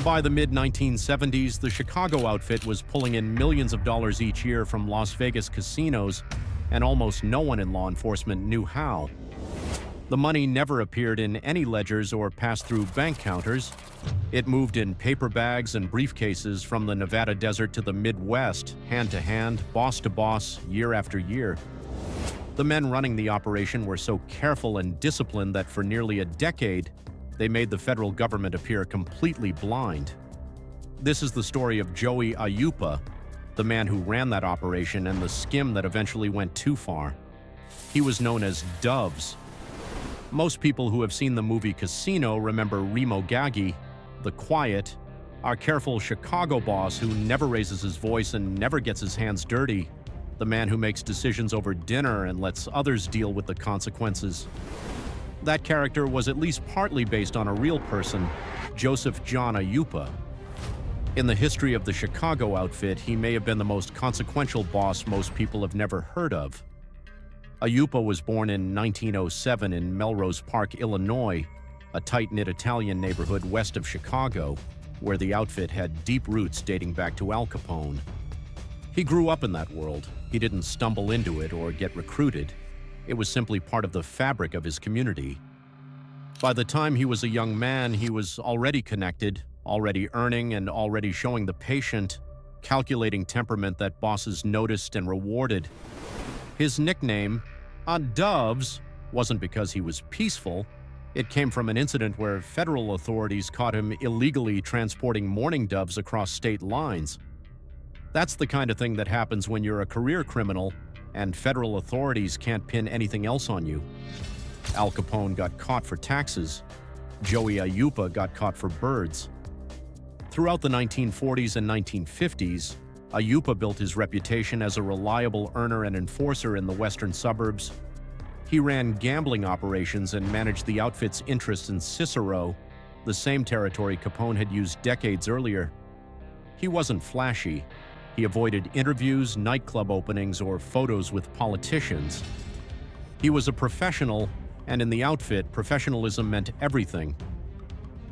By the mid-1970s, the Chicago outfit was pulling in millions of dollars each year from Las Vegas casinos, and almost no one in law enforcement knew how. The money never appeared in any ledgers or passed through bank counters. It moved in paper bags and briefcases from the Nevada desert to the Midwest, hand to hand, boss to boss, year after year. The men running the operation were so careful and disciplined that for nearly a decade, they made the federal government appear completely blind. This is the story of Joey Aiuppa, the man who ran that operation and the skim that eventually went too far. He was known as Doves. Most people who have seen the movie Casino remember Remo Gaggi, the quiet, our careful Chicago boss who never raises his voice and never gets his hands dirty, the man who makes decisions over dinner and lets others deal with the consequences. That character was at least partly based on a real person, Joseph John Aiuppa. In the history of the Chicago outfit, he may have been the most consequential boss most people have never heard of. Aiuppa was born in 1907 in Melrose Park, Illinois, a tight-knit Italian neighborhood west of Chicago, where the outfit had deep roots dating back to Al Capone. He grew up in that world. He didn't stumble into it or get recruited. It was simply part of the fabric of his community. By the time he was a young man, he was already connected, already earning, and already showing the patient, calculating temperament that bosses noticed and rewarded. His nickname, Doves, wasn't because he was peaceful. It came from an incident where federal authorities caught him illegally transporting mourning doves across state lines. That's the kind of thing that happens when you're a career criminal and federal authorities can't pin anything else on you. Al Capone got caught for taxes. Joey Aiuppa got caught for birds. Throughout the 1940s and 1950s, Aiuppa built his reputation as a reliable earner and enforcer in the western suburbs. He ran gambling operations and managed the outfit's interests in Cicero, the same territory Capone had used decades earlier. He wasn't flashy. He avoided interviews, nightclub openings, or photos with politicians. He was a professional, and in the outfit, professionalism meant everything.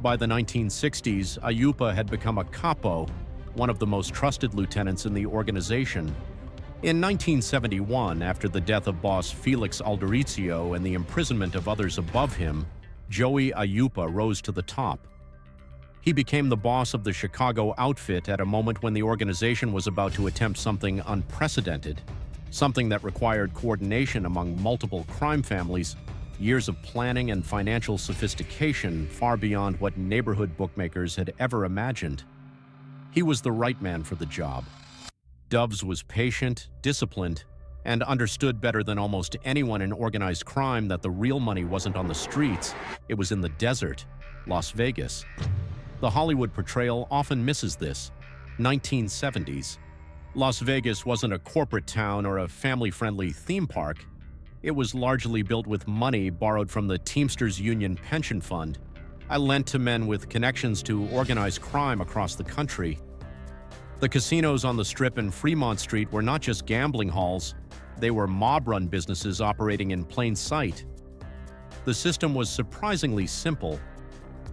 By the 1960s, Aiuppa had become a capo, one of the most trusted lieutenants in the organization. In 1971, after the death of boss Felix Alderizio and the imprisonment of others above him, Joey Aiuppa rose to the top. He became the boss of the Chicago outfit at a moment when the organization was about to attempt something unprecedented, something that required coordination among multiple crime families, years of planning and financial sophistication far beyond what neighborhood bookmakers had ever imagined. He was the right man for the job. Doves was patient, disciplined, and understood better than almost anyone in organized crime that the real money wasn't on the streets, it was in the desert, Las Vegas. The Hollywood portrayal often misses this. 1970s. Las Vegas wasn't a corporate town or a family-friendly theme park. It was largely built with money borrowed from the Teamsters Union pension fund, lent to men with connections to organized crime across the country. The casinos on the Strip and Fremont Street were not just gambling halls, they were mob-run businesses operating in plain sight. The system was surprisingly simple.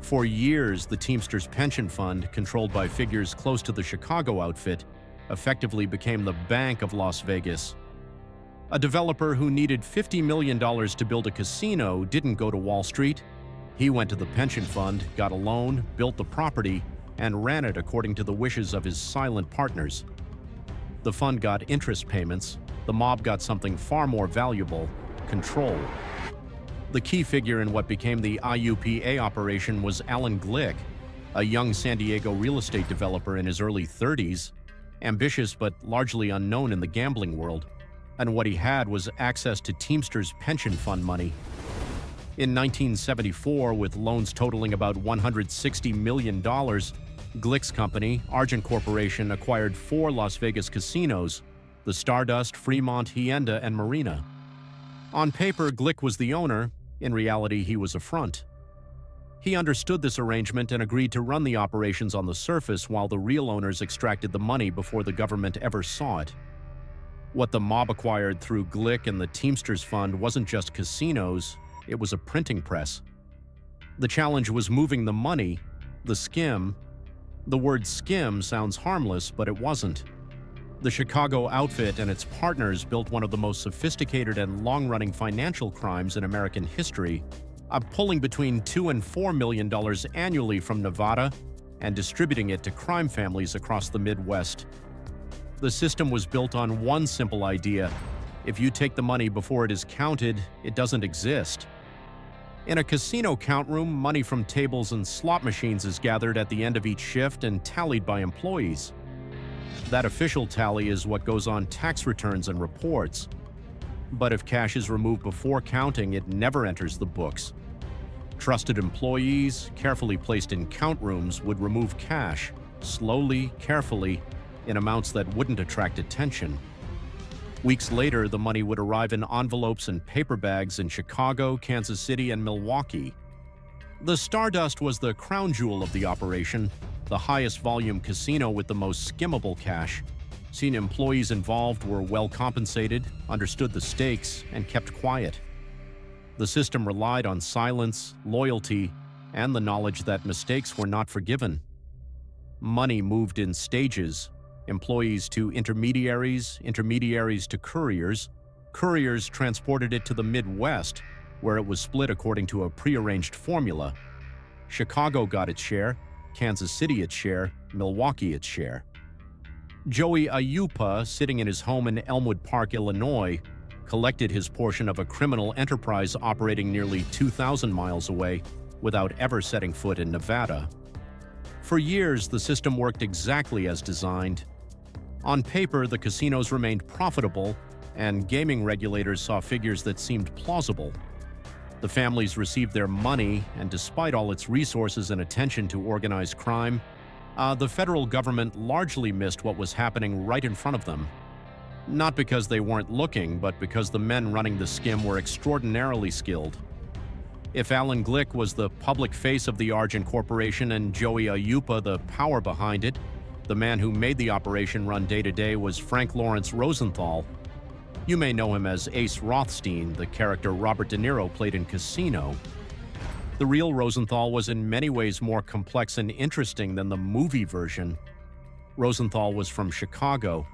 For years, the Teamsters Pension Fund, controlled by figures close to the Chicago outfit, effectively became the Bank of Las Vegas. A developer who needed $50 million to build a casino didn't go to Wall Street. He went to the pension fund, got a loan, built the property, and ran it according to the wishes of his silent partners. The fund got interest payments. The mob got something far more valuable: control. The key figure in what became the IUPA operation was Alan Glick, a young San Diego real estate developer in his early 30s, ambitious but largely unknown in the gambling world, and what he had was access to Teamsters pension fund money. In 1974, with loans totaling about $160 million, Glick's company, Argent Corporation, acquired 4 Las Vegas casinos: the Stardust, Fremont, Hacienda, and Marina. On paper, Glick was the owner. In reality, he was a front. He understood this arrangement and agreed to run the operations on the surface while the real owners extracted the money before the government ever saw it. What the mob acquired through Glick and the Teamsters Fund wasn't just casinos, it was a printing press. The challenge was moving the money, the skim, The word skim sounds harmless, but it wasn't. The Chicago outfit and its partners built one of the most sophisticated and long-running financial crimes in American history, pulling between $2 and $4 million annually from Nevada and distributing it to crime families across the Midwest. The system was built on one simple idea: if you take the money before it is counted, it doesn't exist. In a casino count room, money from tables and slot machines is gathered at the end of each shift and tallied by employees. That official tally is what goes on tax returns and reports. But if cash is removed before counting, it never enters the books. Trusted employees, carefully placed in count rooms, would remove cash, slowly, carefully, in amounts that wouldn't attract attention. Weeks later, the money would arrive in envelopes and paper bags in Chicago, Kansas City, and Milwaukee. The Stardust was the crown jewel of the operation, the highest volume casino with the most skimmable cash. Senior employees involved were well compensated, understood the stakes, and kept quiet. The system relied on silence, loyalty, and the knowledge that mistakes were not forgiven. Money moved in stages: employees to intermediaries, intermediaries to couriers. Couriers transported it to the Midwest, where it was split according to a prearranged formula. Chicago got its share, Kansas City its share, Milwaukee its share. Joey Aiuppa, sitting in his home in Elmwood Park, Illinois, collected his portion of a criminal enterprise operating nearly 2,000 miles away without ever setting foot in Nevada. For years, the system worked exactly as designed. On paper, the casinos remained profitable, and gaming regulators saw figures that seemed plausible. The families received their money, and despite all its resources and attention to organized crime, the federal government largely missed what was happening right in front of them. Not because they weren't looking, but because the men running the skim were extraordinarily skilled. If Alan Glick was the public face of the Argent Corporation and Joey Aiuppa the power behind it, the man who made the operation run day-to-day was Frank Lawrence Rosenthal. You may know him as Ace Rothstein, the character Robert De Niro played in Casino. The real Rosenthal was in many ways more complex and interesting than the movie version. Rosenthal was from Chicago.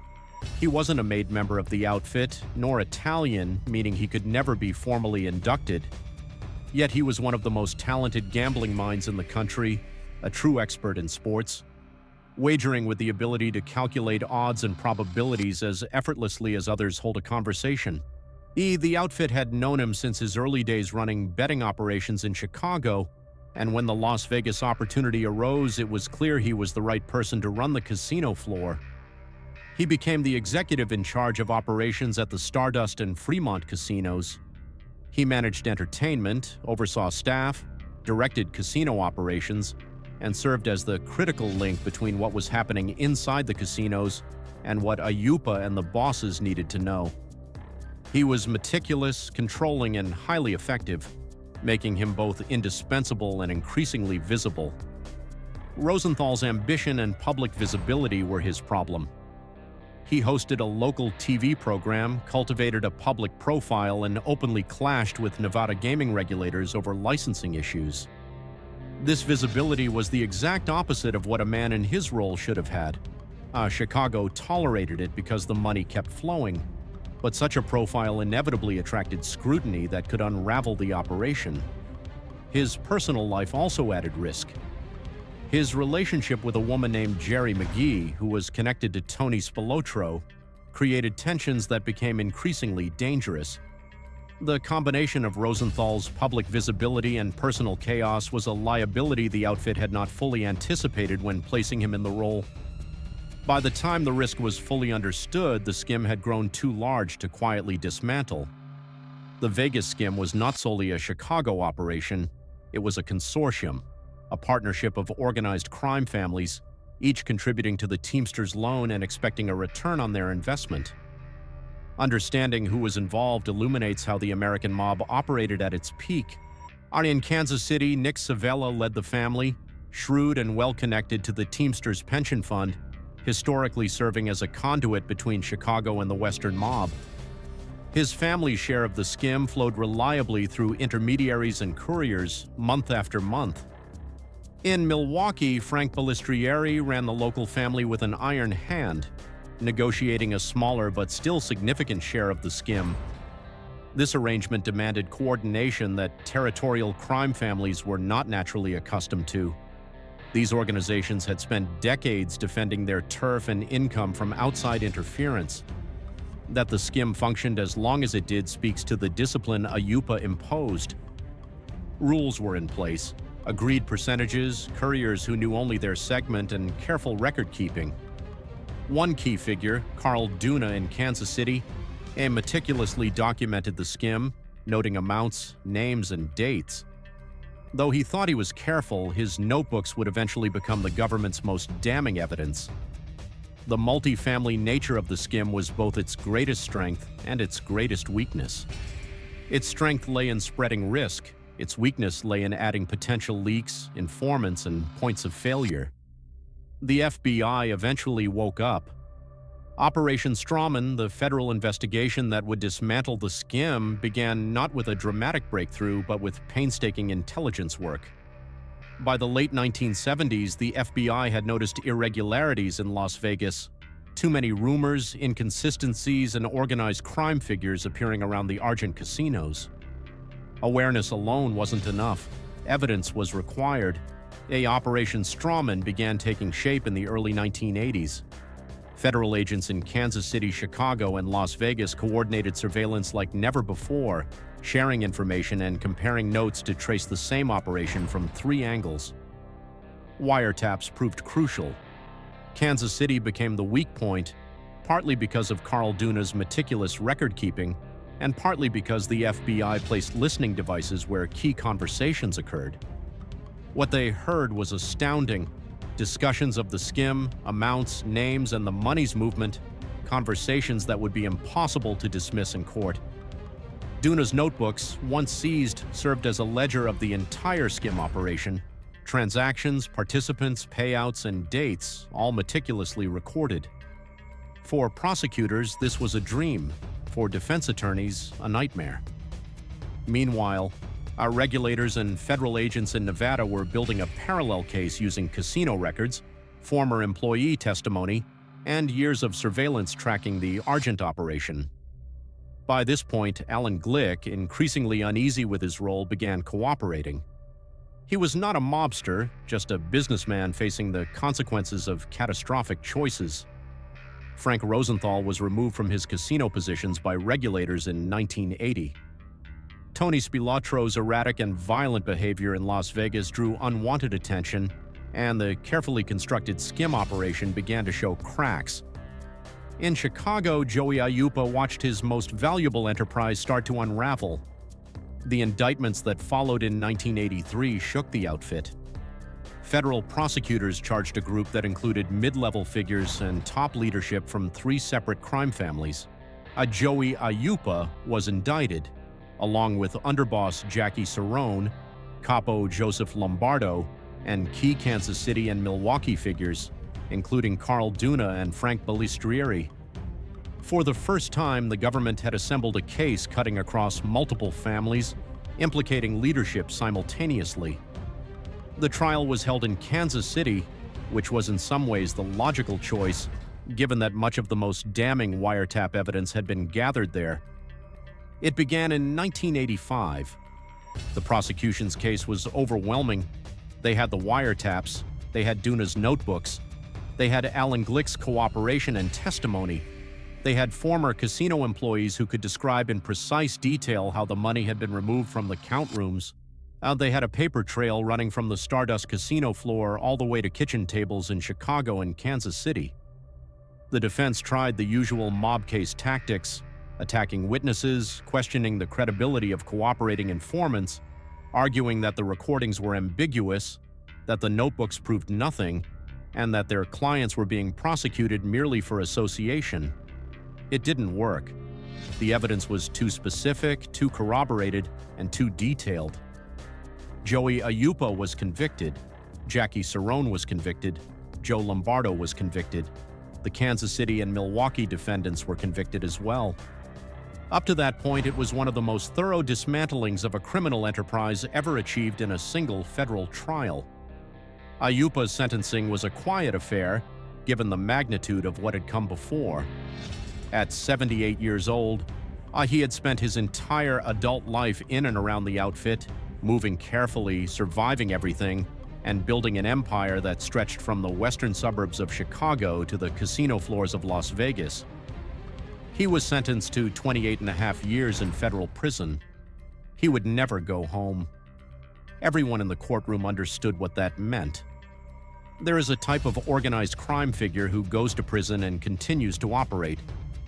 He wasn't a made member of the outfit, nor Italian, meaning he could never be formally inducted. Yet he was one of the most talented gambling minds in the country, a true expert in sports, wagering with the ability to calculate odds and probabilities as effortlessly as others hold a conversation. The outfit had known him since his early days running betting operations in Chicago, and when the Las Vegas opportunity arose, it was clear he was the right person to run the casino floor. He became the executive in charge of operations at the Stardust and Fremont casinos. He managed entertainment, oversaw staff, directed casino operations, and served as the critical link between what was happening inside the casinos and what Aiuppa and the bosses needed to know. He was meticulous, controlling, and highly effective, making him both indispensable and increasingly visible. Rosenthal's ambition and public visibility were his problem. He hosted a local TV program, cultivated a public profile, and openly clashed with Nevada gaming regulators over licensing issues. This visibility was the exact opposite of what a man in his role should have had. Chicago tolerated it because the money kept flowing, but such a profile inevitably attracted scrutiny that could unravel the operation. His personal life also added risk. His relationship with a woman named Jerry McGee, who was connected to Tony Spilotro, created tensions that became increasingly dangerous. The combination of Rosenthal's public visibility and personal chaos was a liability the outfit had not fully anticipated when placing him in the role. By the time the risk was fully understood, the skim had grown too large to quietly dismantle. The Vegas skim was not solely a Chicago operation, it was a consortium, a partnership of organized crime families, each contributing to the Teamsters loan and expecting a return on their investment. Understanding who was involved illuminates how the American mob operated at its peak. In Kansas City, Nick Savella led the family, shrewd and well-connected to the Teamsters pension fund, historically serving as a conduit between Chicago and the Western mob. His family's share of the skim flowed reliably through intermediaries and couriers month after month. In Milwaukee, Frank Balistrieri ran the local family with an iron hand, negotiating a smaller but still significant share of the skim. This arrangement demanded coordination that territorial crime families were not naturally accustomed to. These organizations had spent decades defending their turf and income from outside interference. That the skim functioned as long as it did speaks to the discipline Aiuppa imposed. Rules were in place, agreed percentages, couriers who knew only their segment, and careful record-keeping. One key figure, Carl Duna in Kansas City, meticulously documented the skim, noting amounts, names, and dates. Though he thought he was careful, his notebooks would eventually become the government's most damning evidence. The multi-family nature of the skim was both its greatest strength and its greatest weakness. Its strength lay in spreading risk. Its weakness lay in adding potential leaks, informants, and points of failure. The FBI eventually woke up. Operation Strawman, the federal investigation that would dismantle the skim, began not with a dramatic breakthrough, but with painstaking intelligence work. By the late 1970s, the FBI had noticed irregularities in Las Vegas. Too many rumors, inconsistencies, and organized crime figures appearing around the Argent casinos. Awareness alone wasn't enough. Evidence was required. Operation Strawman began taking shape in the early 1980s. Federal agents in Kansas City, Chicago, and Las Vegas coordinated surveillance like never before, sharing information and comparing notes to trace the same operation from 3 angles. Wiretaps proved crucial. Kansas City became the weak point, partly because of Carl Duna's meticulous record-keeping, and partly because the FBI placed listening devices where key conversations occurred. What they heard was astounding. Discussions of the skim, amounts, names, and the money's movement, conversations that would be impossible to dismiss in court. Duna's notebooks, once seized, served as a ledger of the entire skim operation. Transactions, participants, payouts, and dates, all meticulously recorded. For prosecutors, this was a dream. For defense attorneys, a nightmare. Meanwhile, our regulators and federal agents in Nevada were building a parallel case using casino records, former employee testimony, and years of surveillance tracking the Argent operation. By this point, Alan Glick, increasingly uneasy with his role, began cooperating. He was not a mobster, just a businessman facing the consequences of catastrophic choices. Frank Rosenthal was removed from his casino positions by regulators in 1980. Tony Spilatro's erratic and violent behavior in Las Vegas drew unwanted attention, and the carefully constructed skim operation began to show cracks. In Chicago, Joey Aiuppa watched his most valuable enterprise start to unravel. The indictments that followed in 1983 shook the outfit. Federal prosecutors charged a group that included mid-level figures and top leadership from 3 separate crime families. Joey Aiuppa was indicted, along with underboss Jackie Cerrone, capo Joseph Lombardo, and key Kansas City and Milwaukee figures, including Carl Duna and Frank Balistrieri. For the first time, the government had assembled a case cutting across multiple families, implicating leadership simultaneously. The trial was held in Kansas City, which was in some ways the logical choice, given that much of the most damning wiretap evidence had been gathered there. It began in 1985. The prosecution's case was overwhelming. They had the wiretaps, they had Duna's notebooks, they had Alan Glick's cooperation and testimony, they had former casino employees who could describe in precise detail how the money had been removed from the count rooms. They had a paper trail running from the Stardust Casino floor all the way to kitchen tables in Chicago and Kansas City. The defense tried the usual mob case tactics, attacking witnesses, questioning the credibility of cooperating informants, arguing that the recordings were ambiguous, that the notebooks proved nothing, and that their clients were being prosecuted merely for association. It didn't work. The evidence was too specific, too corroborated, and too detailed. Joey Aiuppa was convicted, Jackie Cerrone was convicted, Joe Lombardo was convicted. The Kansas City and Milwaukee defendants were convicted as well. Up to that point, it was one of the most thorough dismantlings of a criminal enterprise ever achieved in a single federal trial. Aiuppa's sentencing was a quiet affair, given the magnitude of what had come before. At 78 years old, he had spent his entire adult life in and around the outfit, moving carefully, surviving everything, and building an empire that stretched from the western suburbs of Chicago to the casino floors of Las Vegas. He was sentenced to 28.5 years in federal prison. He would never go home. Everyone in the courtroom understood what that meant. There is a type of organized crime figure who goes to prison and continues to operate,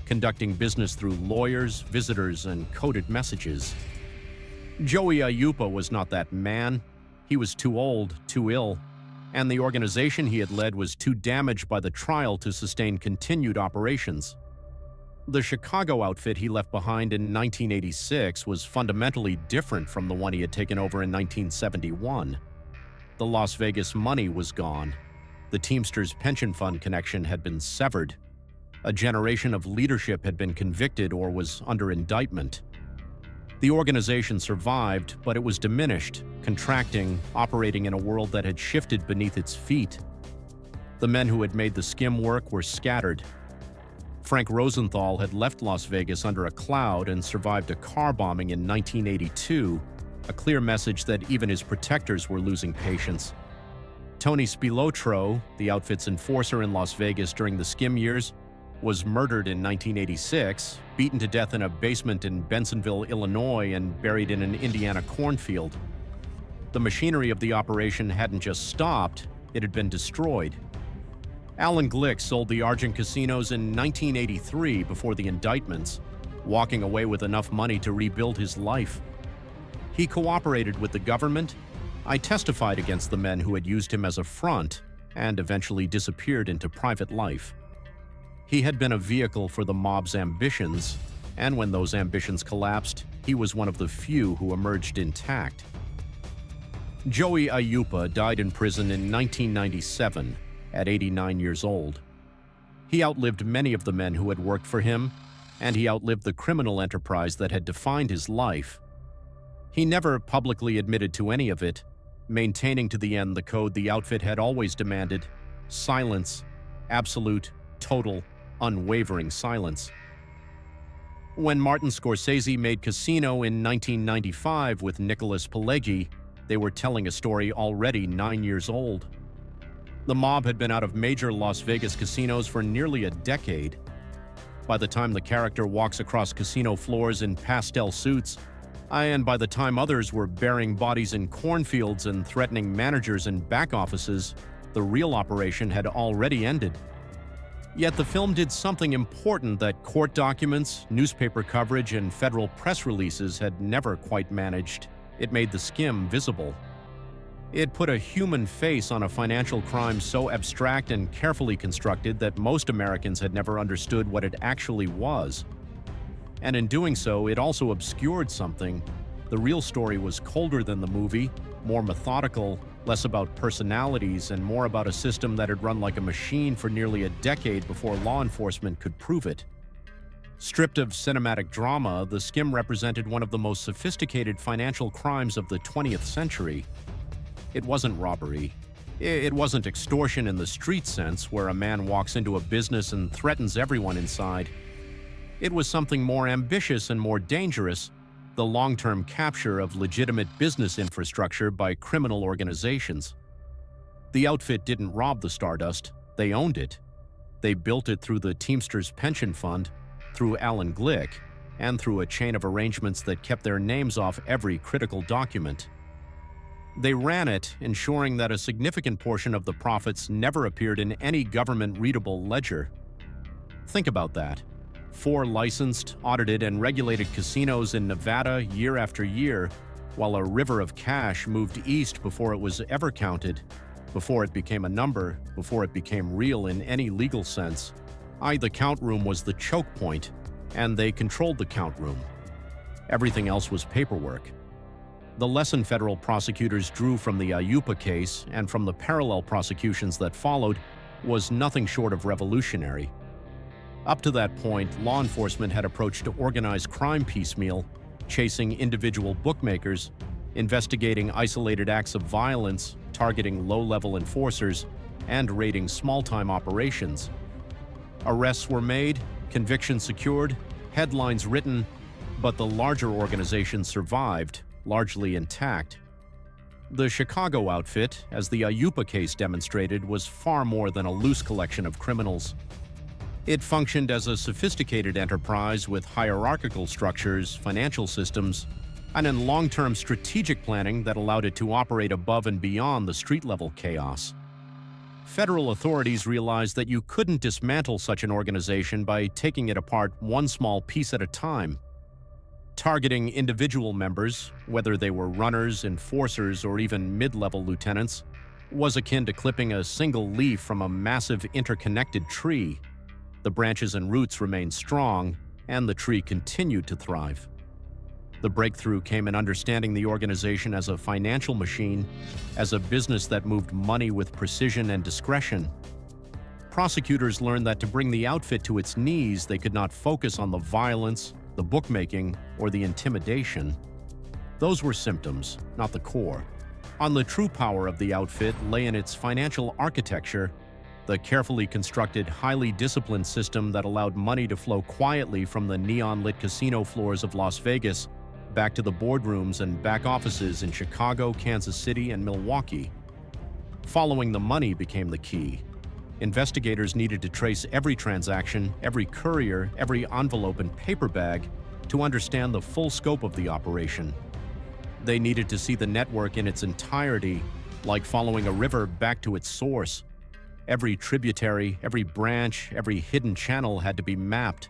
conducting business through lawyers, visitors, and coded messages. Joey Aiuppa was not that man. He was too old, too ill, and the organization he had led was too damaged by the trial to sustain continued operations. The Chicago outfit he left behind in 1986 was fundamentally different from the one he had taken over in 1971. The Las Vegas money was gone. The Teamsters pension fund connection had been severed. A generation of leadership had been convicted or was under indictment. The organization survived, but it was diminished, contracting, operating in a world that had shifted beneath its feet. The men who had made the skim work were scattered. Frank Rosenthal had left Las Vegas under a cloud and survived a car bombing in 1982, a clear message that even his protectors were losing patience. Tony Spilotro, the outfit's enforcer in Las Vegas during the skim years, was murdered in 1986, beaten to death in a basement in Bensonville, Illinois, and buried in an Indiana cornfield. The machinery of the operation hadn't just stopped, it had been destroyed. Alan Glick sold the Argent casinos in 1983 before the indictments, walking away with enough money to rebuild his life. He cooperated with the government. I testified against the men who had used him as a front and eventually disappeared into private life. He had been a vehicle for the mob's ambitions, and when those ambitions collapsed, he was one of the few who emerged intact. Joey Aiuppa died in prison in 1997, at 89 years old. He outlived many of the men who had worked for him, and he outlived the criminal enterprise that had defined his life. He never publicly admitted to any of it, maintaining to the end the code the outfit had always demanded: silence, absolute, total, unwavering silence. When Martin Scorsese made Casino in 1995 with Nicholas Pileggi, they were telling a story already 9 years old. The mob had been out of major Las Vegas casinos for nearly a decade. By the time the character walks across casino floors in pastel suits, and by the time others were burying bodies in cornfields and threatening managers in back offices, the real operation had already ended. Yet the film did something important that court documents, newspaper coverage, and federal press releases had never quite managed. It made the skim visible. It put a human face on a financial crime so abstract and carefully constructed that most Americans had never understood what it actually was. And in doing so, it also obscured something. The real story was colder than the movie, more methodical, less about personalities, and more about a system that had run like a machine for nearly a decade before law enforcement could prove it. Stripped of cinematic drama, the skim represented one of the most sophisticated financial crimes of the 20th century. It wasn't robbery. It wasn't extortion in the street sense, where a man walks into a business and threatens everyone inside. It was something more ambitious and more dangerous: the long-term capture of legitimate business infrastructure by criminal organizations. The outfit didn't rob the Stardust, they owned it. They built it through the Teamsters pension fund, through Alan Glick, and through a chain of arrangements that kept their names off every critical document. They ran it, ensuring that a significant portion of the profits never appeared in any government-readable ledger. Think about that. 4 licensed, audited, and regulated casinos in Nevada year after year, while a river of cash moved east before it was ever counted, before it became a number, before it became real in any legal sense. The count room was the choke point, and they controlled the count room. Everything else was paperwork. The lesson federal prosecutors drew from the Aiuppa case and from the parallel prosecutions that followed was nothing short of revolutionary. Up to that point, law enforcement had approached organized crime piecemeal, chasing individual bookmakers, investigating isolated acts of violence, targeting low-level enforcers and raiding small-time operations. Arrests were made, convictions secured, headlines written, but the larger organization survived, largely intact. The Chicago outfit, as the Aiuppa case demonstrated, was far more than a loose collection of criminals. It functioned as a sophisticated enterprise with hierarchical structures, financial systems, and in long-term strategic planning that allowed it to operate above and beyond the street-level chaos. Federal authorities realized that you couldn't dismantle such an organization by taking it apart one small piece at a time. Targeting individual members, whether they were runners, enforcers, or even mid-level lieutenants, was akin to clipping a single leaf from a massive interconnected tree. The branches and roots remained strong, and the tree continued to thrive. The breakthrough came in understanding the organization as a financial machine, as a business that moved money with precision and discretion. Prosecutors learned that to bring the outfit to its knees, they could not focus on the violence, the bookmaking, or the intimidation. Those were symptoms, not the core. On the true power of the outfit lay in its financial architecture, the carefully constructed, highly disciplined system that allowed money to flow quietly from the neon-lit casino floors of Las Vegas back to the boardrooms and back offices in Chicago, Kansas City, and Milwaukee. Following the money became the key. Investigators needed to trace every transaction, every courier, every envelope and paper bag to understand the full scope of the operation. They needed to see the network in its entirety, like following a river back to its source. Every tributary, every branch, every hidden channel had to be mapped.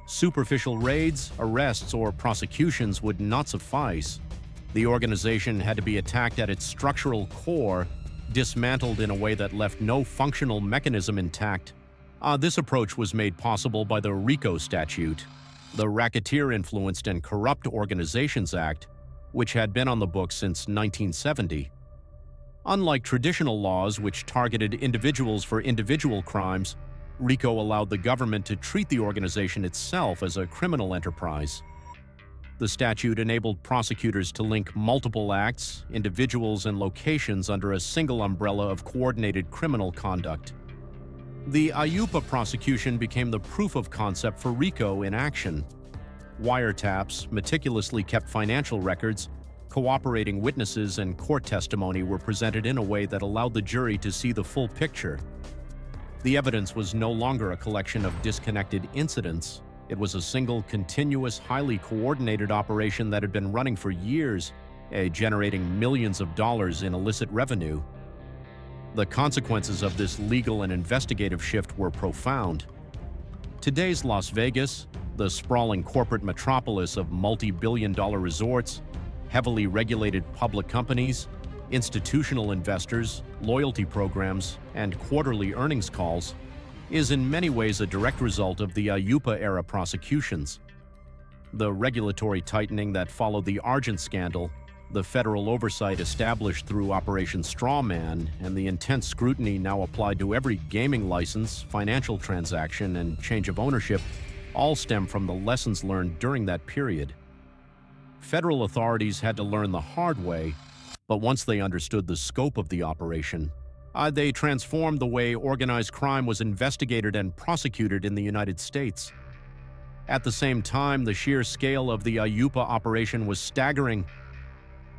Superficial raids, arrests, or prosecutions would not suffice. The organization had to be attacked at its structural core, dismantled in a way that left no functional mechanism intact. This approach was made possible by the RICO statute, the Racketeer-Influenced and Corrupt Organizations Act, which had been on the books since 1970. Unlike traditional laws which targeted individuals for individual crimes, RICO allowed the government to treat the organization itself as a criminal enterprise. The statute enabled prosecutors to link multiple acts, individuals, and locations under a single umbrella of coordinated criminal conduct. The Aiuppa prosecution became the proof of concept for RICO in action. Wiretaps, meticulously kept financial records, cooperating witnesses, and court testimony were presented in a way that allowed the jury to see the full picture. The evidence was no longer a collection of disconnected incidents. It was a single, continuous, highly coordinated operation that had been running for years, generating millions of dollars in illicit revenue. The consequences of this legal and investigative shift were profound. Today's Las Vegas, the sprawling corporate metropolis of multi-billion-dollar resorts, heavily regulated public companies, institutional investors, loyalty programs, and quarterly earnings calls, is in many ways a direct result of the Aiuppa-era prosecutions. The regulatory tightening that followed the Argent scandal, the federal oversight established through Operation Strawman, and the intense scrutiny now applied to every gaming license, financial transaction, and change of ownership all stem from the lessons learned during that period. Federal authorities had to learn the hard way, but once they understood the scope of the operation, they transformed the way organized crime was investigated and prosecuted in the United States. At the same time, the sheer scale of the Aiuppa operation was staggering.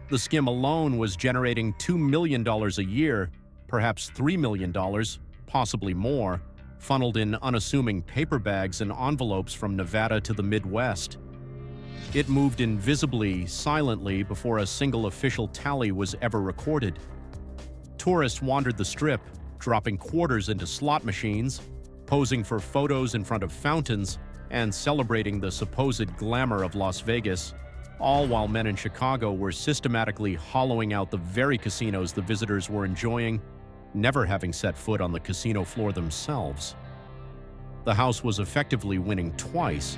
The skim alone was generating $2 million a year, perhaps $3 million, possibly more, funneled in unassuming paper bags and envelopes from Nevada to the Midwest. It moved invisibly, silently, before a single official tally was ever recorded. Tourists wandered the Strip, dropping quarters into slot machines, posing for photos in front of fountains, and celebrating the supposed glamour of Las Vegas, all while men in Chicago were systematically hollowing out the very casinos the visitors were enjoying, never having set foot on the casino floor themselves. The house was effectively winning twice,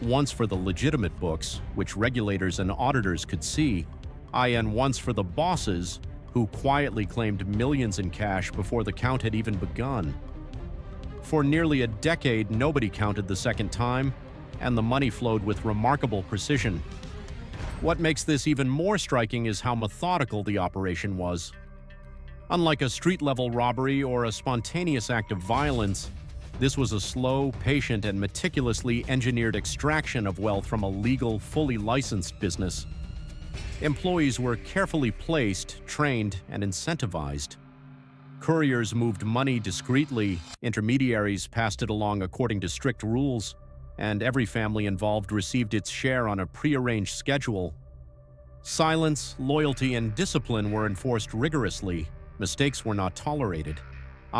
once for the legitimate books, which regulators and auditors could see, and once for the bosses, who quietly claimed millions in cash before the count had even begun. For nearly a decade, nobody counted the second time, and the money flowed with remarkable precision. What makes this even more striking is how methodical the operation was. Unlike a street-level robbery or a spontaneous act of violence, this was a slow, patient, and meticulously engineered extraction of wealth from a legal, fully licensed business. Employees were carefully placed, trained, and incentivized. Couriers moved money discreetly, intermediaries passed it along according to strict rules, and every family involved received its share on a prearranged schedule. Silence, loyalty, and discipline were enforced rigorously. Mistakes were not tolerated.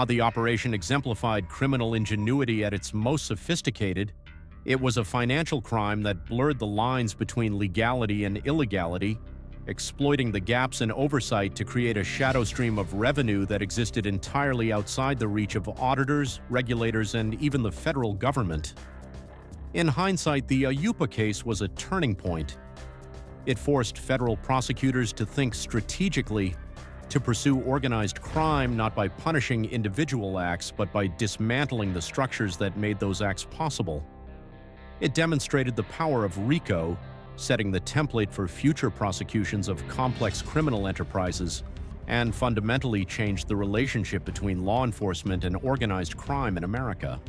The operation exemplified criminal ingenuity at its most sophisticated. It was a financial crime that blurred the lines between legality and illegality, exploiting the gaps in oversight to create a shadow stream of revenue that existed entirely outside the reach of auditors, regulators, and even the federal government. In hindsight, the Aiuppa case was a turning point. It forced federal prosecutors to think strategically, to pursue organized crime not by punishing individual acts but by dismantling the structures that made those acts possible. It demonstrated the power of RICO, setting the template for future prosecutions of complex criminal enterprises, and fundamentally changed the relationship between law enforcement and organized crime in America.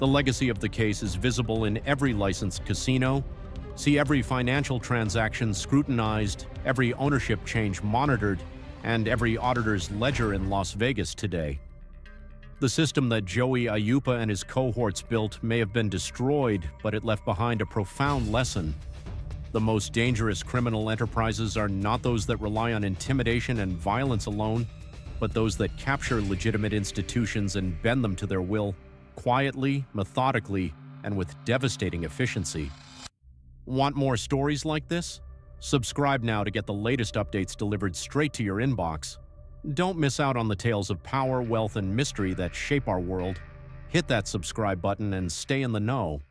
The legacy of the case is visible in every licensed casino. See every financial transaction scrutinized, every ownership change monitored, and every auditor's ledger in Las Vegas today. The system that Joey Aiuppa and his cohorts built may have been destroyed, but it left behind a profound lesson. The most dangerous criminal enterprises are not those that rely on intimidation and violence alone, but those that capture legitimate institutions and bend them to their will, quietly, methodically, and with devastating efficiency. Want more stories like this? Subscribe now to get the latest updates delivered straight to your inbox. Don't miss out on the tales of power, wealth, and mystery that shape our world. Hit that subscribe button and stay in the know.